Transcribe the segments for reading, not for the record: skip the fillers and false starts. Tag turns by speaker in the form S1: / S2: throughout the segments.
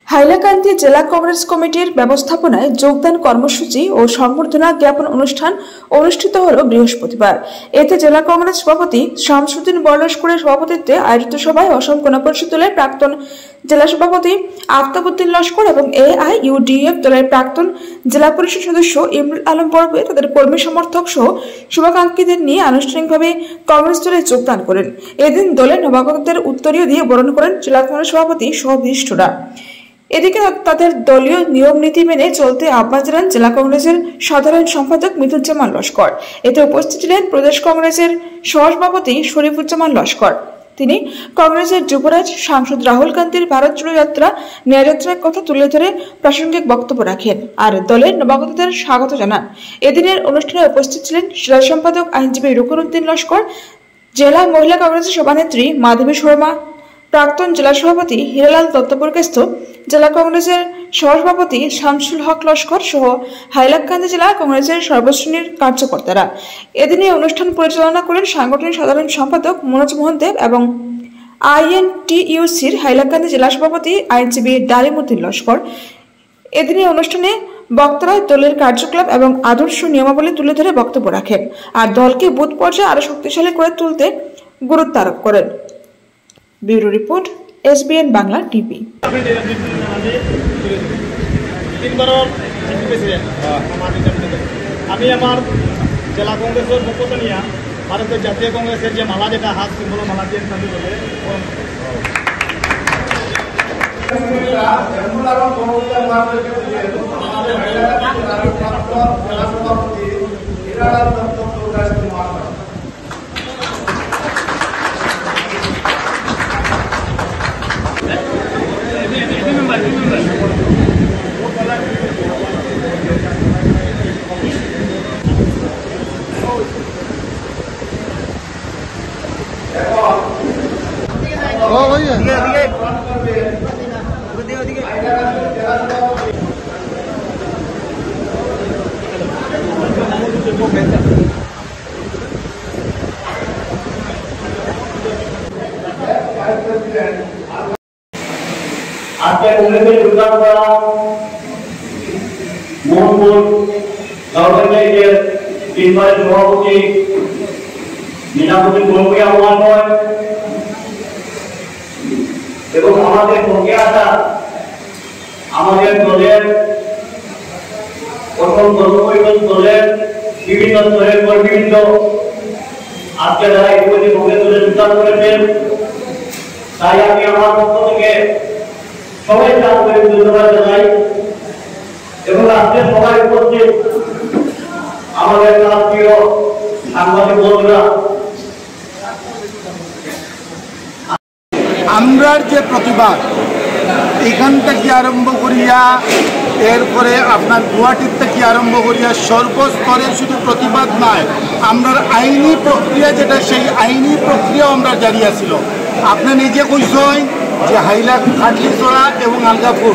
S1: হাইলাকান্দি জেলা কংগ্রেস কমিটির ব্যবস্থাপনায় যোগদান কর্মসূচি ও সম্বর্ধনা জ্ঞাপন অনুষ্ঠান অনুষ্ঠিত হল বৃহস্পতিবার। এতে জেলা কংগ্রেস সভাপতি শামসুদ্দিন বরলস্করের সভাপতিত্বে আয়োজিত সভায় অসম গণ পরিষদ দলের প্রাক্তন জেলা সভাপতি আফতাবউদ্দিন লস্কর এবং AIUDF দলের প্রাক্তন জেলা পরিষদ সদস্য ইমরুল আলম বড়ভূঁইয়া তাদের কর্মী সমর্থক সহ শুভাকাঙ্ক্ষীদের নিয়ে আনুষ্ঠানিকভাবে কংগ্রেস দলে যোগদান করেন। এদিন দলের নবাগতদের উত্তরীয় দিয়ে বরণ করেন জেলা কংগ্রেস সভাপতি সহ বিশিষ্টরা। এদিকে তাদের দলীয় নিয়ম নীতি মেনে চলতে আহ্বান জানান জেলা কংগ্রেসের সাধারণ সম্পাদক মিতুজ্জামান লস্কর। এতে উপস্থিত ছিলেন প্রদেশ কংগ্রেসের সহসভাপতি শরীফুজ্জামান লস্কর। তিনি কংগ্রেসের যুবরাজ সাংসদ রাহুল গান্ধীর ভারত জোড়ো যাত্রা ন্যায়যাত্রার কথা তুলে ধরে প্রাসঙ্গিক বক্তব্য রাখেন আর দলের নবাগতদের স্বাগত জানান। এদিনের অনুষ্ঠানে উপস্থিত ছিলেন জেলা সম্পাদক আইনজীবী রুকনউদ্দিন লস্কর, জেলা মহিলা কংগ্রেসের সভানেত্রী মাধবী শর্মা, প্রাক্তন জেলা সভাপতি হীরালাল দত্তপুরকাস্থ, জেলা কংগ্রেসের সহসভাপতি শামসুল হক লস্কর সহ হাইলাকান্দি জেলা কংগ্রেসের সর্বশ্রেণীর কার্যকর্তারা। এদিনে অনুষ্ঠান পরিচালনা করেন সাংগঠনিক সাধারণ সম্পাদক মনোজ মোহন দেব এবং INTUCর হাইলাকান্দি জেলা সভাপতি আইনজীবী ডালিমউদ্দিন লস্কর। এদিনে অনুষ্ঠানে বক্তারা দলের কার্যকলাপ এবং আদর্শ নিয়মাবলী তুলে ধরে বক্তব্য রাখেন আর দলকে বুথ পর্যায়ে আরো শক্তিশালী করে তুলতে গুরুত্ব আরোপ করেন। Bureau report, SBN Bangla TV.
S2: আমি আমার জেলা কংগ্রেসের পক্ষ নিয়ে ভারতের জাতীয় কংগ্রেসের যে মালা, যেটা হাত সিম্বল মালা দিয়ে বলে আজকে কংগ্রেসে যোগদান করা মোহনপুর গভর্নমেন্টের 3 বারের সভাপতি মিনাবুদ্দিন বড়ভূঁইয়া মহাশয় এবং আমাদের পক্ষে আসা আমাদের দলের অসম গণ পরিষদ দলের বিভিন্ন স্তরের কর্মীবৃন্দ আজকে যারা ইতিমধ্যে কংগ্রেস দলে যোগদান করেছেন, তাই আমি আমার পক্ষ থেকে সবাইকে আন্তরিক ধন্যবাদ জানাই এবং আজকে সবাই উপস্থিত আমাদের প্রিয় সাংবাদিক বন্ধুরা,
S3: আমরার যে প্রতিবাদ এখান থেকে আরম্ভ করিয়া এরপরে আপনার গুয়াহাটির থেকে আরম্ভ করিয়া সর্বস্তরে শুধু প্রতিবাদ নয়, আমরার আইনি প্রক্রিয়া যেটা, সেই আইনি প্রক্রিয়াও আমরা জারি আছিল। আপনি নিজে কইছেন যে খাটলিছড়া এবং আলগাপুর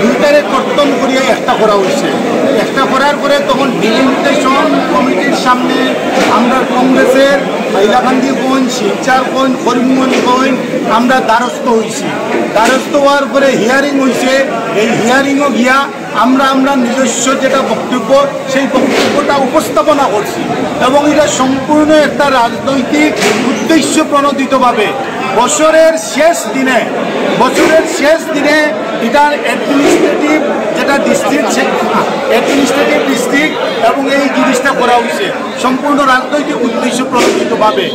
S3: দুইটারে কর্তন করিয়া একটা করা হয়েছে। একটা করার পরে তখন ডিলিমিটেশন কমিটির সামনে আমরা কংগ্রেসের হাইলাকান্দিগঞ্জ, শিলচরগঞ্জ, করিমগঞ্জ আমরা দ্বারস্থ হয়েছি। দ্বারস্থ হওয়ার পরে হিয়ারিং হয়েছে। এই হিয়ারিংও গিয়া আমরা নিজস্ব যেটা বক্তব্য, সেই বক্তব্যটা উপস্থাপনা করছি এবং এটা সম্পূর্ণ একটা রাজনৈতিক উদ্দেশ্য প্রণোদিতভাবে বছরের শেষ দিনে এটার অ্যাডমিনিস্ট্রেটিভ যেটা ডিস্ট্রিক্ট এবং এই জিনিসটা করা হয়েছে সম্পূর্ণ রাজনৈতিক উদ্দেশ্য প্রণোদিতভাবে।